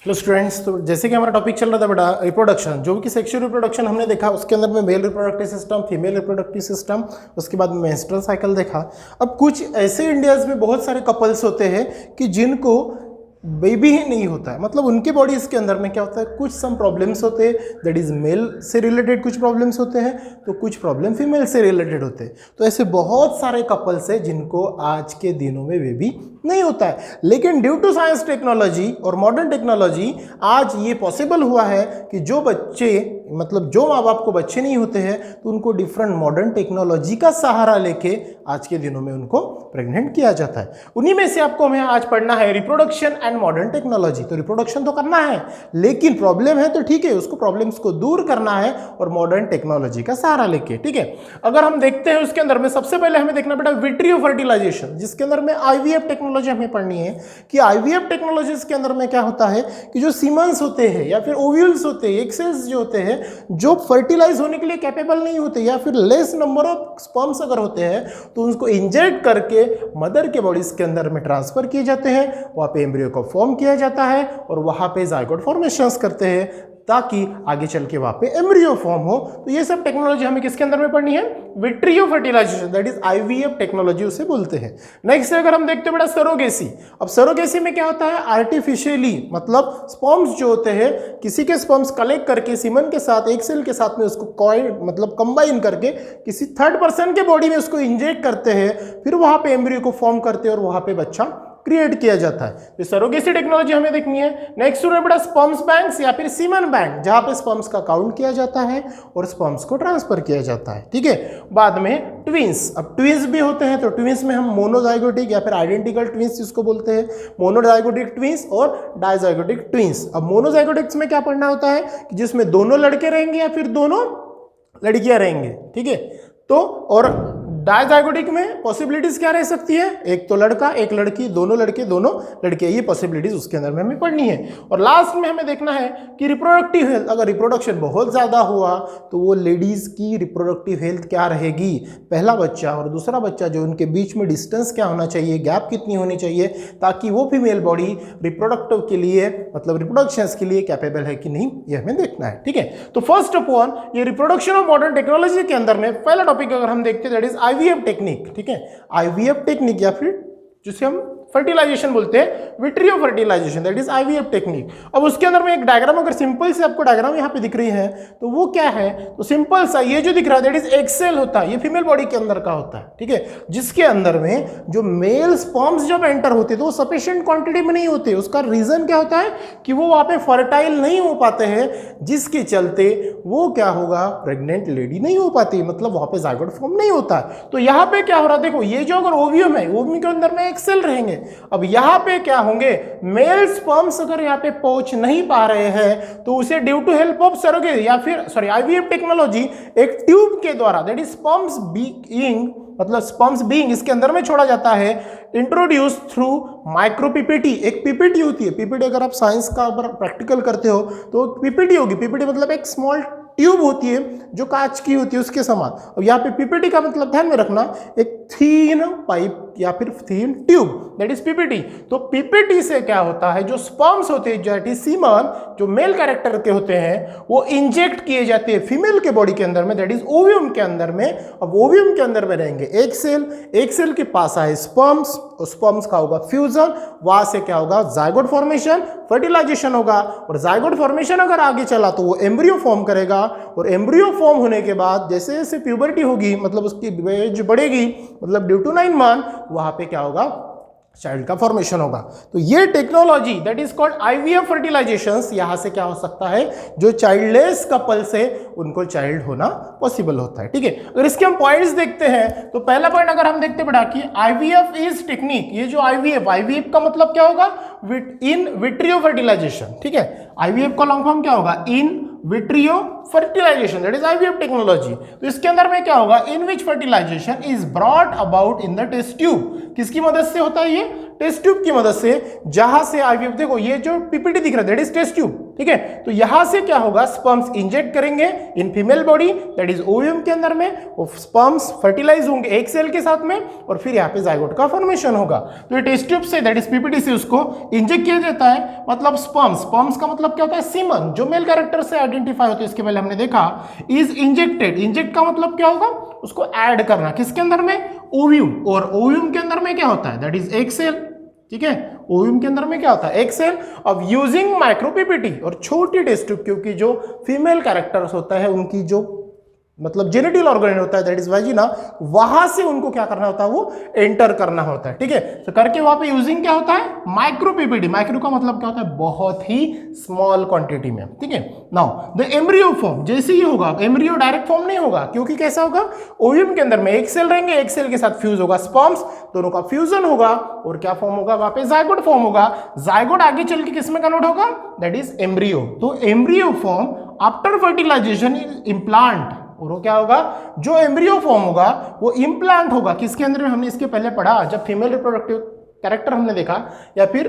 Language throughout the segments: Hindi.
हेलो स्टूडेंट्स, तो जैसे कि हमारा टॉपिक चल रहा था बेटा रिप्रोडक्शन, जो कि सेक्सुअल रिप्रोडक्शन हमने देखा, उसके अंदर में male reproductive system, female reproductive system, उसके बाद मेंस्ट्रुअल साइकिल देखा। अब कुछ ऐसे इंडियाज में बहुत सारे कपल्स होते हैं कि जिनको बेबी ही नहीं होता है, मतलब उनके बॉडीज के अंदर में क्या होता है, कुछ सम प्रॉब्लम्स होते हैं, दैट इज मेल से रिलेटेड कुछ प्रॉब्लम्स होते हैं, तो कुछ प्रॉब्लम फीमेल से रिलेटेड होते हैं। तो ऐसे बहुत सारे कपल्स हैं जिनको आज के दिनों में बेबी नहीं होता है, लेकिन ड्यू टू साइंस टेक्नोलॉजी और मॉडर्न टेक्नोलॉजी आज ये पॉसिबल हुआ है कि जो बच्चे, मतलब जो माँ बाप को बच्चे नहीं होते हैं, तो उनको डिफरेंट मॉडर्न टेक्नोलॉजी का सहारा लेके आज के दिनों में उनको प्रेग्नेंट किया जाता है। उन्हीं में से आपको हमें आज पढ़ना है रिप्रोडक्शन एंड मॉडर्न टेक्नोलॉजी। तो रिप्रोडक्शन तो करना है, लेकिन प्रॉब्लम है तो ठीक है, उसको प्रॉब्लम्स को दूर करना है और मॉडर्न टेक्नोलॉजी का सहारा लेके, ठीक है। अगर हम देखते हैं उसके अंदर में सबसे पहले हमें देखना बेटा विट्रियो फर्टिलाइजेशन, जिसके अंदर में आईवीएफ टेक्नोलॉजी हमें पढ़नी है कि आईवीएफ टेक्नोलॉजी के अंदर में क्या होता है कि जो सीमेंस होते हैं या फिर ओव्यूल्स होते हैं, एग सेल्स जो होते हैं, जो फर्टिलाइज होने के लिए कैपेबल नहीं होते या फिर लेस नंबर ऑफ स्पर्म्स अगर होते हैं, तो उनको इंजेक्ट करके मदर के बॉडीज के अंदर में ट्रांसफर किए जाते हैं, वहां पे एम्ब्रियो को फॉर्म किया जाता है और वहां पे जाइगोट फॉर्मेशंस करते हैं ताकि आगे चल के वहां पे एम्ब्रियो फॉर्म हो। तो ये सब टेक्नोलॉजी हमें किसके अंदर में पढ़नी है, vitro fertilisation, that is IVF technology उसे बोलते हैं। नेक्स्ट अगर हम देखते हैं बेटा सरोगेसी। अब सरोगेसी में क्या होता है, आर्टिफिशियली, मतलब स्पर्म्स जो होते हैं, किसी के स्पर्म्स कलेक्ट करके सीमन के साथ, एक सेल के साथ में उसको कॉइल मतलब कंबाइन करके किसी थर्ड पर्सन के बॉडी में उसको इंजेक्ट करते हैं, फिर वहां पे एम्ब्रियो को फॉर्म करते हैं और वहां पे बच्चा क्रिएट किया जाता है। तो सरोगेसी टेक्नोलॉजी हमें देखनी है। नेक्स्ट है बड़ा स्पर्म्स बैंक्स या फिर सीमन बैंक, जहां पे स्पर्म्स का काउंट किया जाता है और स्पर्म्स को ट्रांसफर किया जाता है, ठीक है। बाद में ट्विंस। अब ट्विंस भी होते हैं, तो ट्विंस में हम मोनोजाइगोटिक या फिर आइडेंटिकल ट्विंस जिसको बोलते हैं, मोनोजाइगोटिक ट्विंस और डाइजाइगोटिक ट्विंस। अब मोनोजाइगोटिक्स में क्या पढ़ना होता है कि जिसमें दोनों लड़के रहेंगे या फिर दोनों लड़कियां रहेंगे, ठीक है। तो और डायजाइगोटिक में पॉसिबिलिटीज क्या रह सकती है, एक तो लड़का एक लड़की, दोनों लड़के दोनों लड़के, ये पॉसिबिलिटीज उसके अंदर में हमें पढ़नी है। और लास्ट में हमें देखना है कि रिप्रोडक्टिव हेल्थ, अगर रिप्रोडक्शन बहुत ज्यादा हुआ तो वो लेडीज की रिप्रोडक्टिव हेल्थ क्या रहेगी, पहला बच्चा और दूसरा बच्चा जो उनके बीच में डिस्टेंस क्या होना चाहिए, गैप कितनी होनी चाहिए, ताकि वो फीमेल बॉडी रिप्रोडक्टिव के लिए, मतलब रिप्रोडक्शन के लिए कैपेबल है कि नहीं, ये हमें देखना है, ठीक है। तो फर्स्ट ऑफ ऑल ये रिप्रोडक्शन ऑफ मॉडर्न टेक्नोलॉजी के अंदर में पहला टॉपिक अगर हम देखते हैं दैट इज आईवीएफ टेक्निक, ठीक है। आईवीएफ टेक्निक या फिर जिसे हम फर्टिलाइजेशन बोलते हैं, vitro fertilisation, that is IVF technique. अब उसके अंदर में एक डायग्राम, अगर सिंपल से आपको डायग्राम यहाँ पे दिख रही है तो वो क्या है, तो सिंपल सा ये जो दिख रहा है दैट इज एग सेल होता है, ये फीमेल बॉडी के अंदर का होता है, ठीक है, जिसके अंदर में जो मेल स्पर्म्स जब एंटर होते तो वो सफिशिएंट क्वांटिटी में नहीं होते। उसका रीजन क्या होता है कि वो वहां पे फर्टाइल नहीं हो पाते हैं, जिसके चलते वो क्या होगा, प्रेग्नेंट लेडी नहीं हो पाती, मतलब वहां पे जाइगोट फॉर्म नहीं होता है। तो यहाँ पे क्या हो रहा है, देखो ये जो अगर ओवियम है, ओवियम के अंदर में एग सेल रहेंगे। अब यहां पे क्या होंगे, मेल स्पर्म्स अगर यहां पे पहुंच नहीं पा रहे हैं तो उसे due to help of surrogacy या फिर आईवीएफ टेक्नोलॉजी एक ट्यूब के द्वारा, दैट इज स्पर्म्स बीइंग, मतलब स्पर्म्स बीइंग इसके अंदर में छोड़ा जाता है, इंट्रोड्यूस थ्रू माइक्रो पीपीटी। एक पीपीटी होती है, पीपीटी अगर आप साइंस का प्रैक्टिकल करते हो तो पीपीटी होगी, पीपीटी मतलब एक स्मॉल ट्यूब होती है जो कांच की होती है उसके समान। अब यहाँ पे पीपीटी का मतलब ध्यान में रखना, एक थीन पाइप या फिर थीन ट्यूब, दैट इज पीपीटी। तो पीपीटी से क्या होता है, जो स्पर्म्स होते हैं, दैट इज सीमन, जो मेल कैरेक्टर के होते हैं, वो इंजेक्ट किए जाते हैं फीमेल के बॉडी के अंदर में, दैट इज ओवियम के अंदर में। अब ओवियम के अंदर में रहेंगे एक सेल, एक सेल के पास आए स्पर्म्स, और स्पर्म्स का होगा फ्यूजन, वहां से क्या होगा, जाइगोट फॉर्मेशन, फर्टिलाइजेशन होगा, और जाइगोट फॉर्मेशन अगर आगे चला तो वो एम्ब्रियो फॉर्म करेगा, और एम्ब्रियो फॉर्म होने के बाद जैसे जैसे प्यूबर्टी होगी, मतलब उसकी एज बढ़ेगी, मतलब ड्यू टू 9 मंथ, वहां पे क्या होगा, चाइल्ड का फॉर्मेशन होगा। तो ये technology that is called IVF fertilisations, यहां से क्या हो सकता है, जो चाइल्डलेस कपल से उनको चाइल्ड होना पॉसिबल होता है, ठीक है। अगर इसके हम पॉइंट्स देखते हैं तो पहला पॉइंट अगर हम देखते बेटा कि आईवीएफ इज टेक्निक, ये जो आईवीएफ का मतलब क्या होगा, इन विट्रियो फर्टिलाइजेशन, ठीक है। आईवीएफ का लॉन्ग फॉर्म क्या होगा, in vitro fertilisation, that is IVF technology. तो इसके अंदर में क्या होगा, in which fertilisation is brought about in the test tube. किसकी मदद से होता है ये, टेस्ट ट्यूब की मदद से, जहां से आईवीएफ, देखो ये जो पीपीटी दिख रहा है दैट इज टेस्ट ट्यूब, ठीक है। तो यहां से क्या होगा, स्पर्म्स इंजेक्ट करेंगे in female body that is ovum के अंदर में, वो स्पर्म्स फर्टिलाइज होंगे एक सेल के साथ में और फिर यहाँ पे जाइगोट का फॉर्मेशन होगा। तो ये टेस्ट ट्यूब से दैट इज पीपीटी से उसको इंजेक्ट किया जाता है, मतलब स्पर्म्स का मतलब क्या होता है, सीमन जो मेल कैरेक्टर से आइडेंटिफाई होते हैं, इसके पहले हमने देखा, इज इंजेक्टेड। इंजेक्ट का मतलब क्या होगा, उसको ऐड करना किसके अंदर में, ओव्यूम, और ओव्यूम के अंदर में क्या होता है, दैट इज एग सेल, ठीक है। ओव्यूम के अंदर में क्या होता है, एग सेल। अब यूजिंग माइक्रोपीपीटी और छोटी टेस्ट ट्यूब, क्योंकि जो फीमेल कैरेक्टर्स होता है उनकी जो मतलब जेनिटल ऑर्गन होता है दैट इज वाजिना, वहां से उनको क्या करना होता है, वो एंटर करना होता है, ठीक है। तो करके वहां पे यूजिंग क्या होता है, माइक्रोपीपीटी। माइक्रो का मतलब क्या होता है, बहुत ही स्मॉल क्वांटिटी में, ठीक है। नाउ द एम्ब्रियो फॉर्म जैसे ही होगा, एम्ब्रियो डायरेक्ट फॉर्म नहीं होगा, क्योंकि कैसा होगा, ओव्यूम के अंदर में एक सेल रहेंगे, एक सेल के साथ फ्यूज होगा स्पर्म्स, दोनों का फ्यूजन होगा और क्या फॉर्म होगा, वहां पे जाइगोट फॉर्म होगा। जाइगोट आगे चल के किस में कन्वर्ट होगा, दैट इज एम्ब्रियो। तो embryo form after fertilisation is implant, और वो क्या होगा, जो एम्ब्रियो फॉर्म होगा वो इम्प्लांट होगा किसके अंदर में, हमने इसके पहले पढ़ा जब फीमेल रिप्रोडक्टिव कैरेक्टर हमने देखा या फिर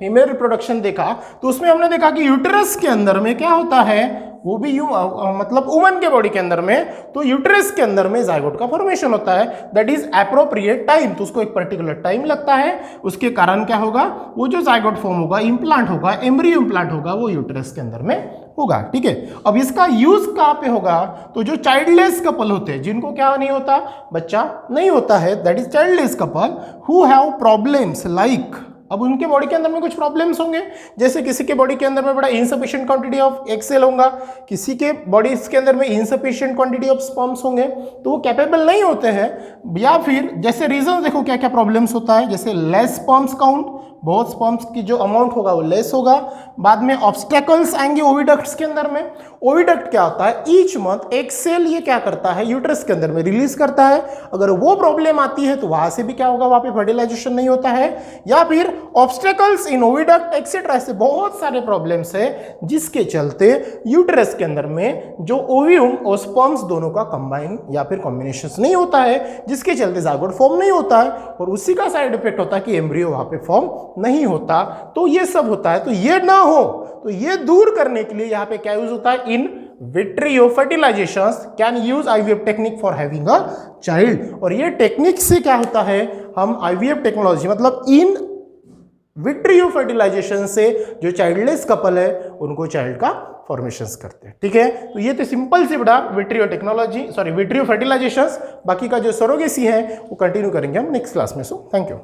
फीमेल रिप्रोडक्शन देखा, तो उसमें हमने देखा कि यूटेरस के अंदर में क्या होता है, वो भी मतलब वुमन के बॉडी के अंदर में, तो यूटेरस के अंदर में जाइगोट का फॉर्मेशन होता है, दैट इज एप्रोप्रिएट टाइम। तो उसको एक पर्टिकुलर टाइम लगता है, उसके कारण क्या होगा, वो जो जाइगोट फॉर्म होगा, इम्प्लांट होगा, एम्ब्रियो इम्प्लांट होगा, वो यूटेरस के अंदर में होगा, ठीक है। अब इसका यूज कहाँ पे होगा, तो जो चाइल्डलेस कपल होते हैं, जिनको क्या नहीं होता, बच्चा नहीं होता है, that is childless couple who have problems like, अब उनके बॉडी के अंदर में कुछ प्रॉब्लम्स होंगे, जैसे किसी के बॉडी के अंदर में बड़ा insufficient quantity of egg cell होगा, किसी के बॉडी के अंदर में इनसफिशिएंट क्वांटिटी ऑफ स्पर्म्स होंगे, तो वो कैपेबल नहीं होते हैं। या फिर जैसे रीजन देखो क्या क्या प्रॉब्लम्स होता है, जैसे लेस स्पर्म्स काउंट, बहुत स्पर्म्स की जो अमाउंट होगा वो लेस होगा। बाद में ऑब्स्टेकल्स आएंगे ओविडक्ट्स के अंदर में। ओविडक्ट क्या होता है, ईच मंथ एक सेल ये क्या करता है, यूट्रस के अंदर में रिलीज करता है। अगर वो प्रॉब्लम आती है तो वहां से भी क्या होगा, वहां पे फर्टिलाइजेशन नहीं होता है। या फिर ऑब्स्टेकल्स इन ओविडक्ट एक्सेट्रा, ऐसे बहुत सारे प्रॉब्लम्स है जिसके चलते यूट्रस के अंदर में जो ओव्यूम और स्पर्म्स दोनों का कंबाइन या फिर कॉम्बिनेशन नहीं होता है, जिसके चलते जाइगोट फॉर्म नहीं होता है, और उसी का साइड इफेक्ट होता है कि एम्ब्रियो वहां पे फॉर्म नहीं होता। तो ये सब होता है। तो ये ना हो, तो ये दूर करने के लिए यहां पे क्या यूज होता है, in vitro fertilisations can use IVF technique for having a child. और ये टेक्निक से क्या होता है, हम आईवीएफ टेक्नोलॉजी मतलब इन विट्रियो फर्टिलाइजेशन से जो चाइल्डलेस कपल है उनको चाइल्ड का फॉर्मेशंस करते हैं, ठीक है। तो ये तो सिंपल सी बड़ा विट्रियो टेक्नोलॉजी, सॉरी विट्रियो फर्टिलाइजेशंस। बाकी का जो सरोगेसी है वो कंटिन्यू करेंगे हम नेक्स्ट क्लास में। So thank you.